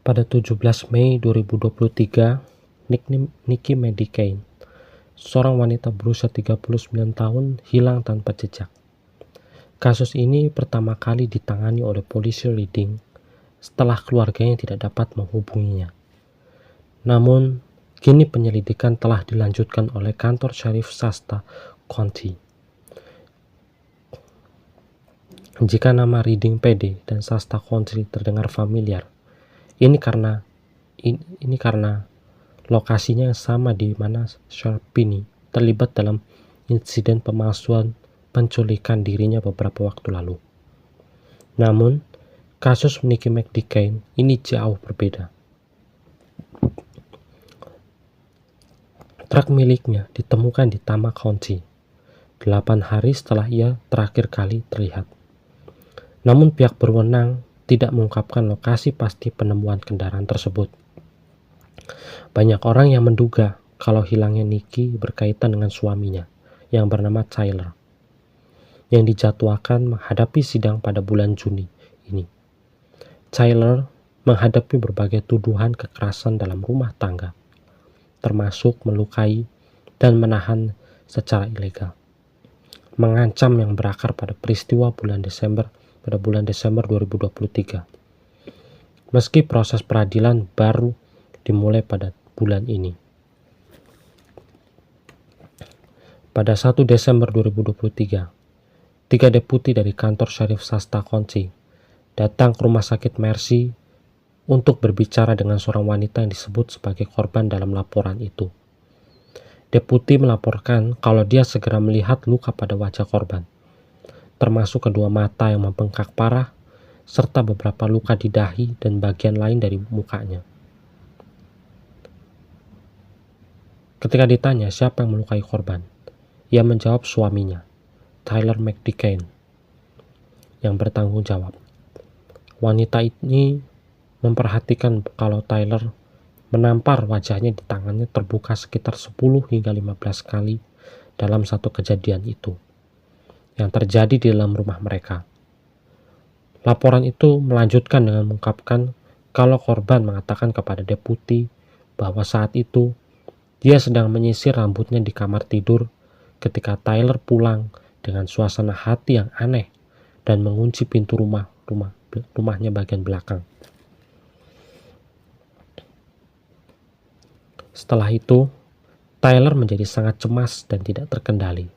Pada 17 Mei 2023, Nikki Medicane, seorang wanita berusia 39 tahun, hilang tanpa jejak. Kasus ini pertama kali ditangani oleh polisi Reading setelah keluarganya tidak dapat menghubunginya. Namun, kini penyelidikan telah dilanjutkan oleh kantor Sheriff Shasta County. Jika nama Reading PD dan Shasta County terdengar familiar, ini karena lokasinya yang sama di mana Sharpini terlibat dalam insiden pemalsuan penculikan dirinya beberapa waktu lalu. Namun, kasus Nikki Medicane ini jauh berbeda. Truk miliknya ditemukan di Tama County 8 hari setelah ia terakhir kali terlihat. Namun pihak berwenang tidak mengungkapkan lokasi pasti penemuan kendaraan tersebut. Banyak orang yang menduga kalau hilangnya Nikki berkaitan dengan suaminya yang bernama Tyler, yang dijadwalkan menghadapi sidang pada bulan Juni ini. Tyler menghadapi berbagai tuduhan kekerasan dalam rumah tangga, termasuk melukai dan menahan secara ilegal, mengancam yang berakar pada peristiwa bulan Desember 2023. Meski proses peradilan baru dimulai pada bulan ini. Pada 1 Desember 2023, 3 deputi dari kantor Sheriff Shasta County datang ke rumah sakit Mercy untuk berbicara dengan seorang wanita yang disebut sebagai korban dalam laporan itu. Deputi melaporkan kalau dia segera melihat luka pada wajah korban, termasuk kedua mata yang membengkak parah, serta beberapa luka di dahi dan bagian lain dari mukanya. Ketika ditanya siapa yang melukai korban, ia menjawab suaminya, Tyler Medicane, yang bertanggung jawab. Wanita ini memperhatikan kalau Tyler menampar wajahnya di tangannya terbuka sekitar 10 hingga 15 kali dalam satu kejadian itu, yang terjadi di dalam rumah mereka. Laporan itu melanjutkan dengan mengungkapkan kalau korban mengatakan kepada deputi bahwa saat itu dia sedang menyisir rambutnya di kamar tidur ketika Tyler pulang dengan suasana hati yang aneh dan mengunci pintu rumahnya bagian belakang. Setelah itu, Tyler menjadi sangat cemas dan tidak terkendali.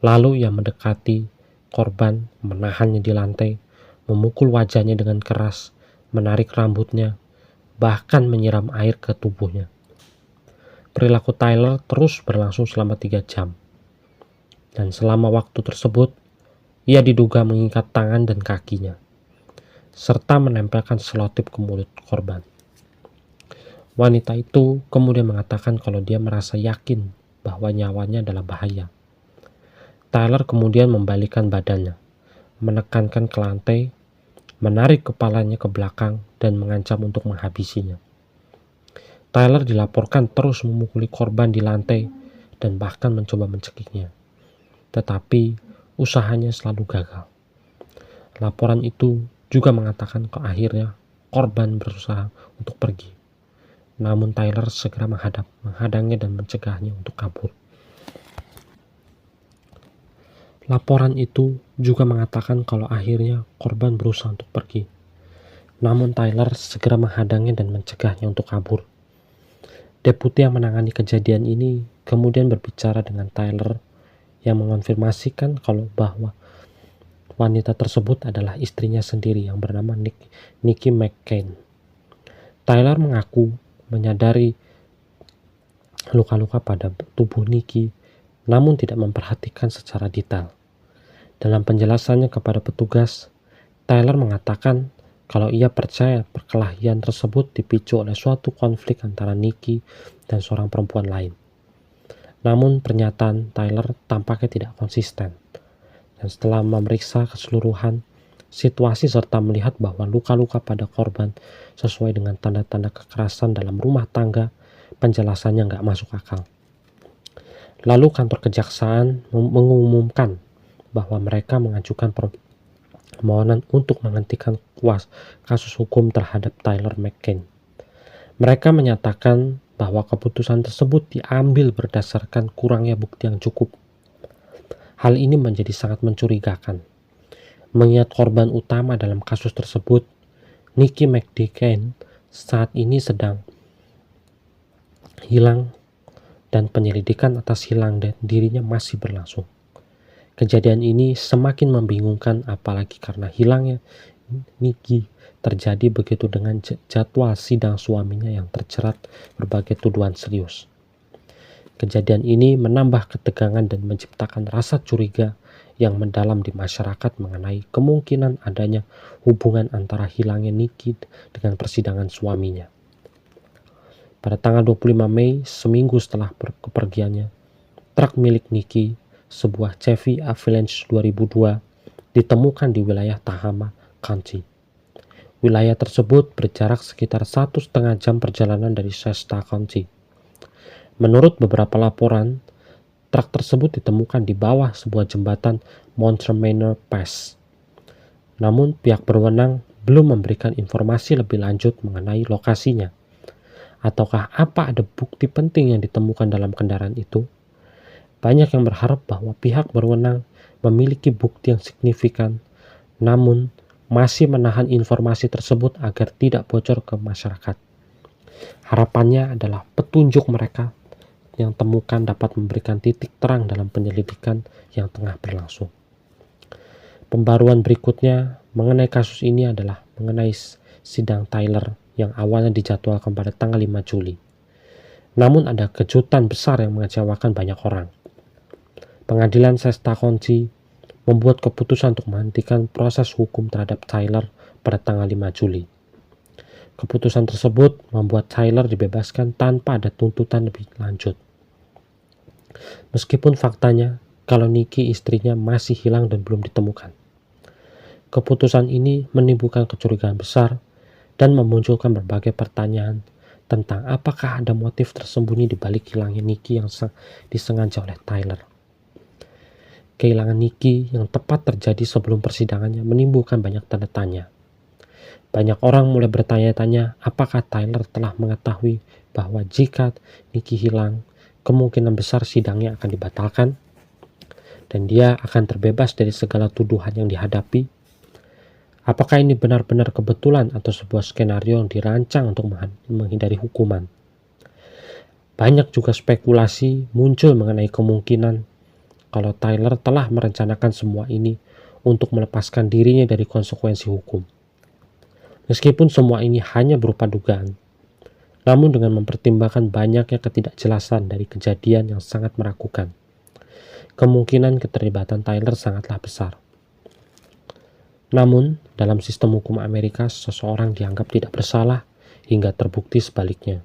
Lalu ia mendekati korban, menahannya di lantai, memukul wajahnya dengan keras, menarik rambutnya, bahkan menyiram air ke tubuhnya. Perilaku Tyler terus berlangsung selama 3 jam. Dan selama waktu tersebut, ia diduga mengikat tangan dan kakinya, serta menempelkan selotip ke mulut korban. Wanita itu kemudian mengatakan kalau dia merasa yakin bahwa nyawanya dalam bahaya. Tyler kemudian membalikkan badannya, menekankan ke lantai, menarik kepalanya ke belakang, dan mengancam untuk menghabisinya. Tyler dilaporkan terus memukuli korban di lantai dan bahkan mencoba mencekiknya. Tetapi usahanya selalu gagal. Laporan itu juga mengatakan ke akhirnya korban berusaha untuk pergi. Namun Tyler segera menghadangnya dan mencegahnya untuk kabur. Laporan itu juga mengatakan kalau akhirnya korban berusaha untuk pergi. Namun Tyler segera menghadangnya dan mencegahnya untuk kabur. Deputi yang menangani kejadian ini kemudian berbicara dengan Tyler yang mengonfirmasikan bahwa wanita tersebut adalah istrinya sendiri yang bernama Nikki Medicane. Tyler mengaku menyadari luka-luka pada tubuh Nikki, namun tidak memperhatikan secara detail. Dalam penjelasannya kepada petugas, Tyler mengatakan kalau ia percaya perkelahian tersebut dipicu oleh suatu konflik antara Nikki dan seorang perempuan lain. Namun pernyataan Tyler tampaknya tidak konsisten. Dan setelah memeriksa keseluruhan situasi serta melihat bahwa luka-luka pada korban sesuai dengan tanda-tanda kekerasan dalam rumah tangga, penjelasannya nggak masuk akal. Lalu kantor kejaksaan mengumumkan bahwa mereka mengajukan permohonan untuk menghentikan kasus hukum terhadap Tyler McCain. Mereka menyatakan bahwa keputusan tersebut diambil berdasarkan kurangnya bukti yang cukup. Hal ini menjadi sangat mencurigakan, mengingat korban utama dalam kasus tersebut, Nikki McCain, saat ini sedang hilang dan penyelidikan atas hilang dan dirinya masih berlangsung. Kejadian ini semakin membingungkan apalagi karena hilangnya Nikki terjadi begitu dengan jadwal sidang suaminya yang terjerat berbagai tuduhan serius. Kejadian ini menambah ketegangan dan menciptakan rasa curiga yang mendalam di masyarakat mengenai kemungkinan adanya hubungan antara hilangnya Nikki dengan persidangan suaminya. Pada tanggal 25 Mei, seminggu setelah kepergiannya, truk milik Nikki, sebuah Chevy Avalanche 2002, ditemukan di wilayah Tahama County. Wilayah tersebut berjarak sekitar 1,5 jam perjalanan dari Shasta County. Menurut beberapa laporan, truk tersebut ditemukan di bawah sebuah jembatan Montremanor Pass. Namun pihak berwenang belum memberikan informasi lebih lanjut mengenai lokasinya. Ataukah apa ada bukti penting yang ditemukan dalam kendaraan itu? Banyak yang berharap bahwa pihak berwenang memiliki bukti yang signifikan, namun masih menahan informasi tersebut agar tidak bocor ke masyarakat. Harapannya adalah petunjuk mereka yang temukan dapat memberikan titik terang dalam penyelidikan yang tengah berlangsung. Pembaruan berikutnya mengenai kasus ini adalah mengenai sidang Tyler yang awalnya dijadwalkan pada tanggal 5 Juli. Namun ada kejutan besar yang mengecewakan banyak orang. Pengadilan Shasta County membuat keputusan untuk menghentikan proses hukum terhadap Tyler pada tanggal 5 Juli. Keputusan tersebut membuat Tyler dibebaskan tanpa ada tuntutan lebih lanjut. Meskipun faktanya kalau Nikki istrinya masih hilang dan belum ditemukan. Keputusan ini menimbulkan kecurigaan besar dan memunculkan berbagai pertanyaan tentang apakah ada motif tersembunyi di balik hilangnya Nikki yang disengaja oleh Tyler. Kehilangan Nikki yang tepat terjadi sebelum persidangannya menimbulkan banyak tanda tanya. Banyak orang mulai bertanya-tanya apakah Tyler telah mengetahui bahwa jika Nikki hilang, kemungkinan besar sidangnya akan dibatalkan dan dia akan terbebas dari segala tuduhan yang dihadapi. Apakah ini benar-benar kebetulan atau sebuah skenario yang dirancang untuk menghindari hukuman? Banyak juga spekulasi muncul mengenai kemungkinan kalau Tyler telah merencanakan semua ini untuk melepaskan dirinya dari konsekuensi hukum. Meskipun semua ini hanya berupa dugaan, namun dengan mempertimbangkan banyaknya ketidakjelasan dari kejadian yang sangat meragukan, kemungkinan keterlibatan Tyler sangatlah besar. Namun, dalam sistem hukum Amerika, seseorang dianggap tidak bersalah hingga terbukti sebaliknya.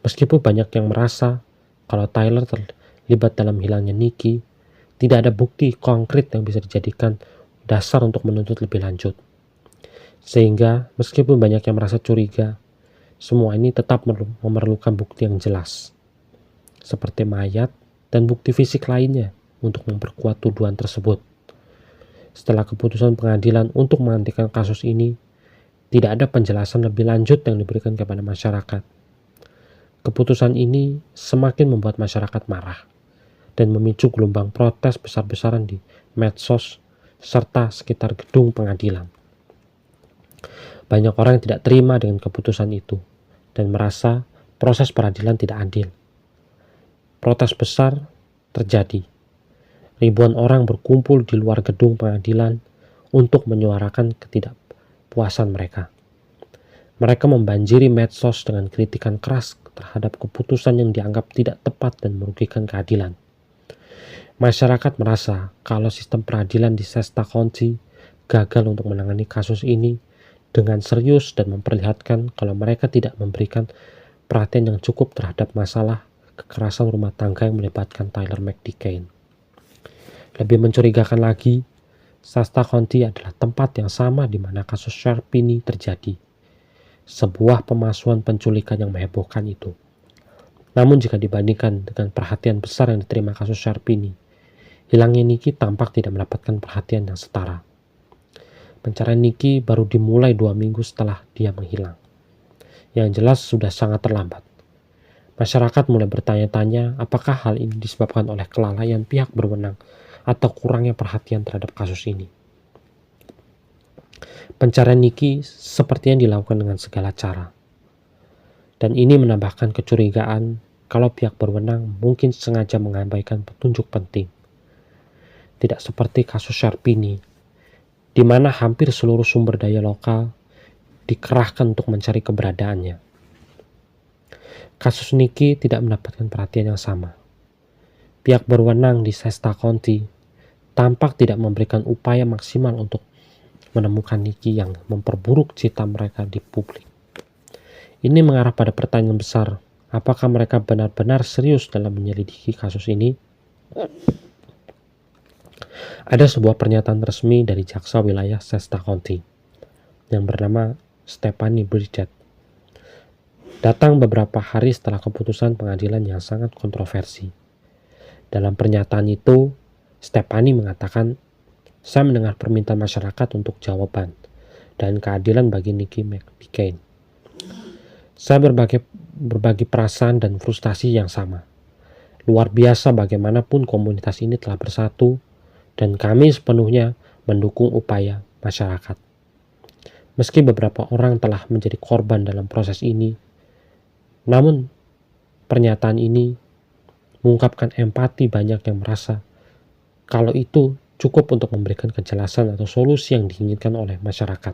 Meskipun banyak yang merasa kalau Tyler terlibat dalam hilangnya Nikki, tidak ada bukti konkret yang bisa dijadikan dasar untuk menuntut lebih lanjut. Sehingga, meskipun banyak yang merasa curiga, semua ini tetap memerlukan bukti yang jelas, seperti mayat dan bukti fisik lainnya untuk memperkuat tuduhan tersebut. Setelah keputusan pengadilan untuk menghentikan kasus ini, tidak ada penjelasan lebih lanjut yang diberikan kepada masyarakat. Keputusan ini semakin membuat masyarakat marah dan memicu gelombang protes besar-besaran di medsos serta sekitar gedung pengadilan. Banyak orang yang tidak terima dengan keputusan itu dan merasa proses peradilan tidak adil. Protes besar terjadi. Ribuan orang berkumpul di luar gedung pengadilan untuk menyuarakan ketidakpuasan mereka. Mereka membanjiri medsos dengan kritikan keras terhadap keputusan yang dianggap tidak tepat dan merugikan keadilan. Masyarakat merasa kalau sistem peradilan di Shasta County gagal untuk menangani kasus ini dengan serius dan memperlihatkan kalau mereka tidak memberikan perhatian yang cukup terhadap masalah kekerasan rumah tangga yang melibatkan Tyler McCain. Lebih mencurigakan lagi, Shasta County adalah tempat yang sama di mana kasus Sharpini terjadi. Sebuah pemalsuan penculikan yang menghebohkan itu. Namun jika dibandingkan dengan perhatian besar yang diterima kasus Sharpini, hilangnya Nikki tampak tidak mendapatkan perhatian yang setara. Pencarian Nicky baru dimulai 2 minggu setelah dia menghilang. Yang jelas sudah sangat terlambat. Masyarakat mulai bertanya-tanya apakah hal ini disebabkan oleh kelalaian pihak berwenang atau kurangnya perhatian terhadap kasus ini. Pencarian Nicky sepertinya dilakukan dengan segala cara. Dan ini menambahkan kecurigaan kalau pihak berwenang mungkin sengaja mengabaikan petunjuk penting. Tidak seperti kasus Sharpini, di mana hampir seluruh sumber daya lokal dikerahkan untuk mencari keberadaannya. Kasus Nicky tidak mendapatkan perhatian yang sama. Pihak berwenang di Shasta County tampak tidak memberikan upaya maksimal untuk menemukan Nicky yang memperburuk citra mereka di publik. Ini mengarah pada pertanyaan besar, apakah mereka benar-benar serius dalam menyelidiki kasus ini? Ada sebuah pernyataan resmi dari jaksa wilayah Shasta County yang bernama Stephanie Bridget. Datang beberapa hari setelah keputusan pengadilan yang sangat kontroversi. Dalam pernyataan itu, Stephanie mengatakan, "Saya mendengar permintaan masyarakat untuk jawaban dan keadilan bagi Nicky McDickain. Saya berbagi perasaan dan frustasi yang sama. Luar biasa bagaimanapun komunitas ini telah bersatu dan kami sepenuhnya mendukung upaya masyarakat. Meski beberapa orang telah menjadi korban dalam proses ini, namun pernyataan ini mengungkapkan empati banyak yang merasa kalau itu cukup untuk memberikan kejelasan atau solusi yang diinginkan oleh masyarakat.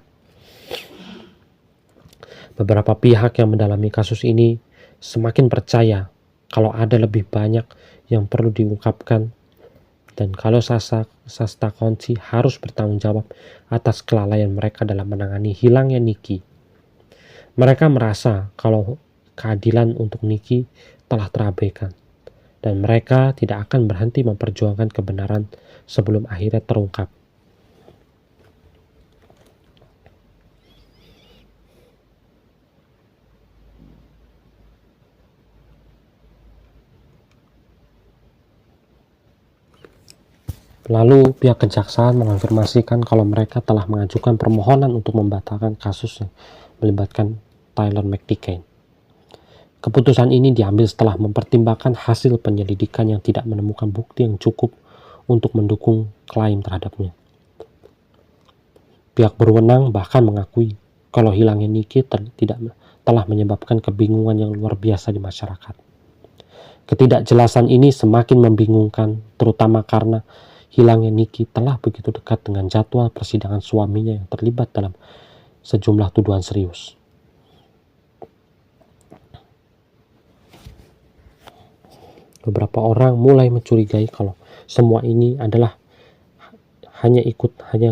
Beberapa pihak yang mendalami kasus ini semakin percaya kalau ada lebih banyak yang perlu diungkapkan dan kalau Shasta County harus bertanggung jawab atas kelalaian mereka dalam menangani hilangnya Nicky. Mereka merasa kalau keadilan untuk Nicky telah terabaikan dan mereka tidak akan berhenti memperjuangkan kebenaran sebelum akhirnya terungkap. Lalu pihak kejaksaan mengonfirmasikan kalau mereka telah mengajukan permohonan untuk membatalkan kasus yang melibatkan Tyler McDickain. Keputusan ini diambil setelah mempertimbangkan hasil penyelidikan yang tidak menemukan bukti yang cukup untuk mendukung klaim terhadapnya. Pihak berwenang bahkan mengakui kalau hilangnya Nicky telah menyebabkan kebingungan yang luar biasa di masyarakat. Ketidakjelasan ini semakin membingungkan, terutama karena hilangnya Nicky telah begitu dekat dengan jadwal persidangan suaminya yang terlibat dalam sejumlah tuduhan serius. Beberapa orang mulai mencurigai kalau semua ini adalah hanya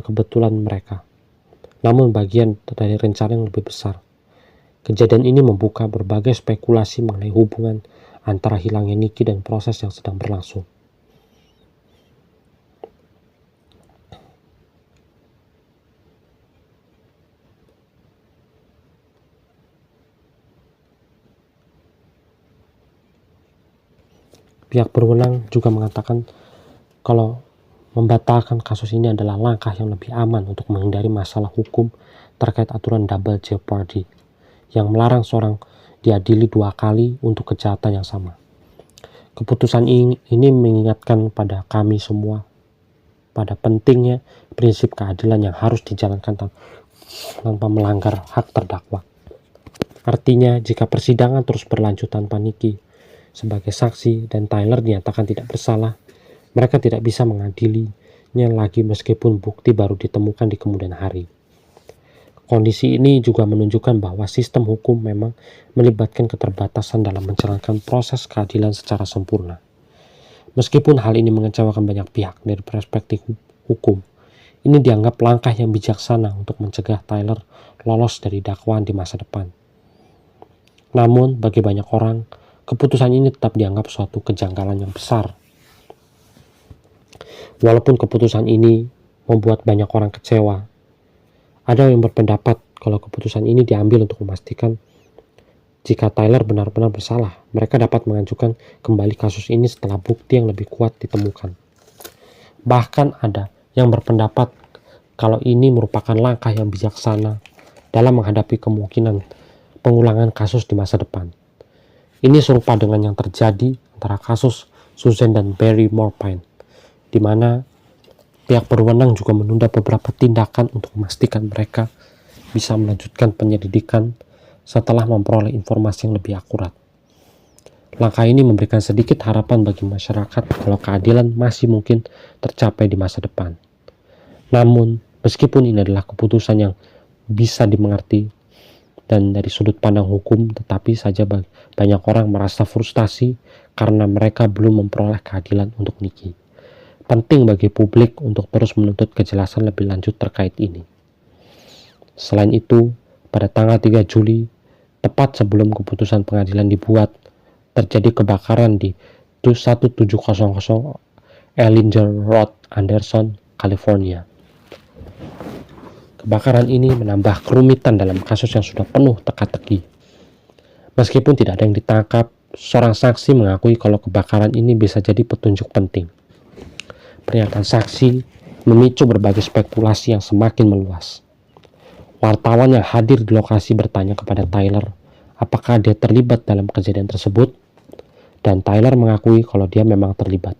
kebetulan mereka, namun bagian dari rencana yang lebih besar. Kejadian ini membuka berbagai spekulasi mengenai hubungan antara hilangnya Nicky dan proses yang sedang berlangsung. Pihak berwenang juga mengatakan kalau membatalkan kasus ini adalah langkah yang lebih aman untuk menghindari masalah hukum terkait aturan double jeopardy yang melarang seorang diadili 2 kali untuk kejahatan yang sama. Keputusan ini mengingatkan pada kami semua pada pentingnya prinsip keadilan yang harus dijalankan tanpa melanggar hak terdakwa. Artinya, jika persidangan terus berlanjut tanpa Nicky sebagai saksi dan Tyler dinyatakan tidak bersalah, mereka tidak bisa mengadilinya lagi meskipun bukti baru ditemukan di kemudian hari. Kondisi ini juga menunjukkan bahwa sistem hukum memang melibatkan keterbatasan dalam menjalankan proses keadilan secara sempurna. Meskipun hal ini mengecewakan banyak pihak dari perspektif hukum, ini dianggap langkah yang bijaksana untuk mencegah Tyler lolos dari dakwaan di masa depan. Namun, bagi banyak orang, keputusan ini tetap dianggap suatu kejanggalan yang besar. Walaupun keputusan ini membuat banyak orang kecewa, ada yang berpendapat kalau keputusan ini diambil untuk memastikan jika Tyler benar-benar bersalah, mereka dapat mengajukan kembali kasus ini setelah bukti yang lebih kuat ditemukan. Bahkan ada yang berpendapat kalau ini merupakan langkah yang bijaksana dalam menghadapi kemungkinan pengulangan kasus di masa depan. Ini serupa dengan yang terjadi antara kasus Susan dan Barry Morpine, di mana pihak berwenang juga menunda beberapa tindakan untuk memastikan mereka bisa melanjutkan penyelidikan setelah memperoleh informasi yang lebih akurat. Langkah ini memberikan sedikit harapan bagi masyarakat kalau keadilan masih mungkin tercapai di masa depan. Namun, meskipun ini adalah keputusan yang bisa dimengerti dan dari sudut pandang hukum, tetapi saja banyak orang merasa frustasi karena mereka belum memperoleh keadilan untuk Nikki. Penting bagi publik untuk terus menuntut kejelasan lebih lanjut terkait ini. Selain itu, pada tanggal 3 Juli, tepat sebelum keputusan pengadilan dibuat, terjadi kebakaran di 1700 Ellinger Road, Anderson, California. Kebakaran ini menambah kerumitan dalam kasus yang sudah penuh teka-teki. Meskipun tidak ada yang ditangkap, seorang saksi mengakui kalau kebakaran ini bisa jadi petunjuk penting. Pernyataan saksi memicu berbagai spekulasi yang semakin meluas. Wartawan yang hadir di lokasi bertanya kepada Tyler apakah dia terlibat dalam kejadian tersebut, dan Tyler mengakui kalau dia memang terlibat.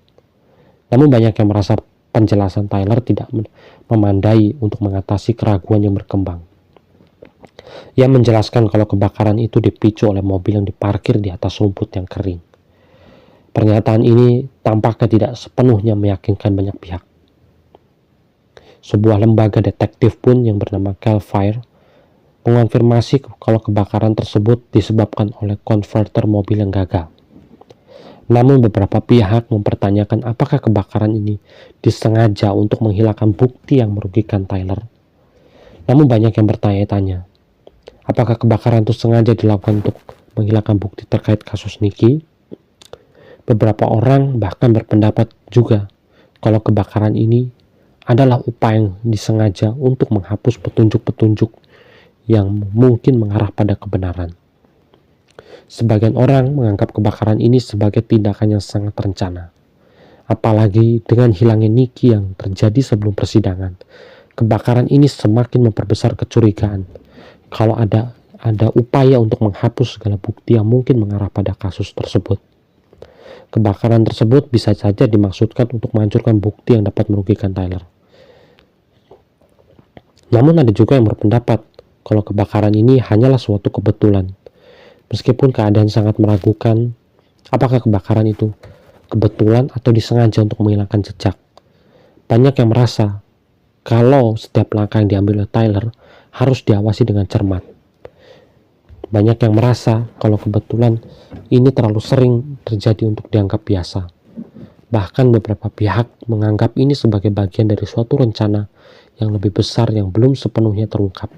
Namun banyak yang merasa penjelasan Tyler tidak memandai untuk mengatasi keraguan yang berkembang. Ia menjelaskan kalau kebakaran itu dipicu oleh mobil yang diparkir di atas rumput yang kering. Pernyataan ini tampaknya tidak sepenuhnya meyakinkan banyak pihak. Sebuah lembaga detektif pun yang bernama Cal Fire mengonfirmasi kalau kebakaran tersebut disebabkan oleh konverter mobil yang gagal. Namun beberapa pihak mempertanyakan apakah kebakaran ini disengaja untuk menghilangkan bukti yang merugikan Tyler. Namun banyak yang bertanya-tanya, apakah kebakaran itu sengaja dilakukan untuk menghilangkan bukti terkait kasus Nikki? Beberapa orang bahkan berpendapat juga kalau kebakaran ini adalah upaya yang disengaja untuk menghapus petunjuk-petunjuk yang mungkin mengarah pada kebenaran. Sebagian orang menganggap kebakaran ini sebagai tindakan yang sangat terencana. Apalagi dengan hilangnya Nikki yang terjadi sebelum persidangan, kebakaran ini semakin memperbesar kecurigaan kalau ada upaya untuk menghapus segala bukti yang mungkin mengarah pada kasus tersebut. Kebakaran tersebut bisa saja dimaksudkan untuk menghancurkan bukti yang dapat merugikan Tyler. Namun ada juga yang berpendapat kalau kebakaran ini hanyalah suatu kebetulan. Meskipun keadaan sangat meragukan apakah kebakaran itu kebetulan atau disengaja untuk menghilangkan jejak. Banyak yang merasa kalau setiap langkah yang diambil oleh Tyler harus diawasi dengan cermat. Banyak yang merasa kalau kebetulan ini terlalu sering terjadi untuk dianggap biasa. Bahkan beberapa pihak menganggap ini sebagai bagian dari suatu rencana yang lebih besar yang belum sepenuhnya terungkap.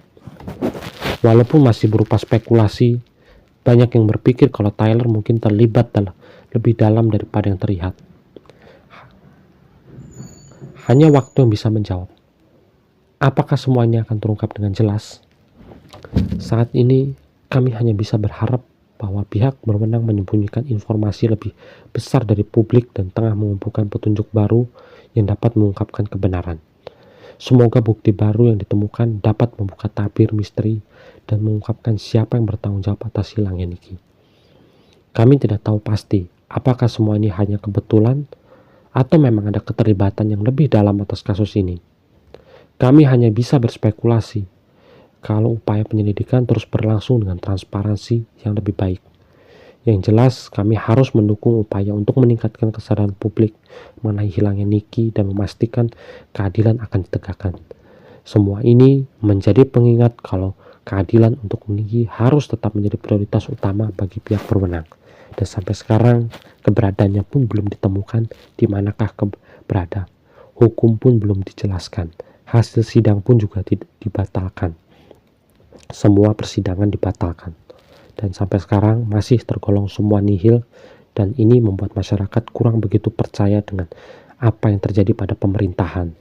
Walaupun masih berupa spekulasi, banyak yang berpikir kalau Tyler mungkin terlibat lebih dalam daripada yang terlihat. Hanya waktu yang bisa menjawab. Apakah semuanya akan terungkap dengan jelas? Saat ini, kami hanya bisa berharap bahwa pihak berwenang menyembunyikan informasi lebih besar dari publik dan tengah mengumpulkan petunjuk baru yang dapat mengungkapkan kebenaran. Semoga bukti baru yang ditemukan dapat membuka tabir misteri dan mengungkapkan siapa yang bertanggung jawab atas hilangnya Nikki. Kami tidak tahu pasti apakah semua ini hanya kebetulan atau memang ada keterlibatan yang lebih dalam atas kasus ini. Kami hanya bisa berspekulasi kalau upaya penyelidikan terus berlangsung dengan transparansi yang lebih baik. Yang jelas, kami harus mendukung upaya untuk meningkatkan kesadaran publik mengenai hilangnya Nikki dan memastikan keadilan akan ditegakkan. Semua ini menjadi pengingat kalau keadilan untuk Nikki harus tetap menjadi prioritas utama bagi pihak berwenang. Dan sampai sekarang, keberadaannya pun belum ditemukan di manakah berada. Hukum pun belum dijelaskan. Hasil sidang pun juga dibatalkan. Semua persidangan dibatalkan. Dan sampai sekarang masih tergolong semua nihil, dan ini membuat masyarakat kurang begitu percaya dengan apa yang terjadi pada pemerintahan.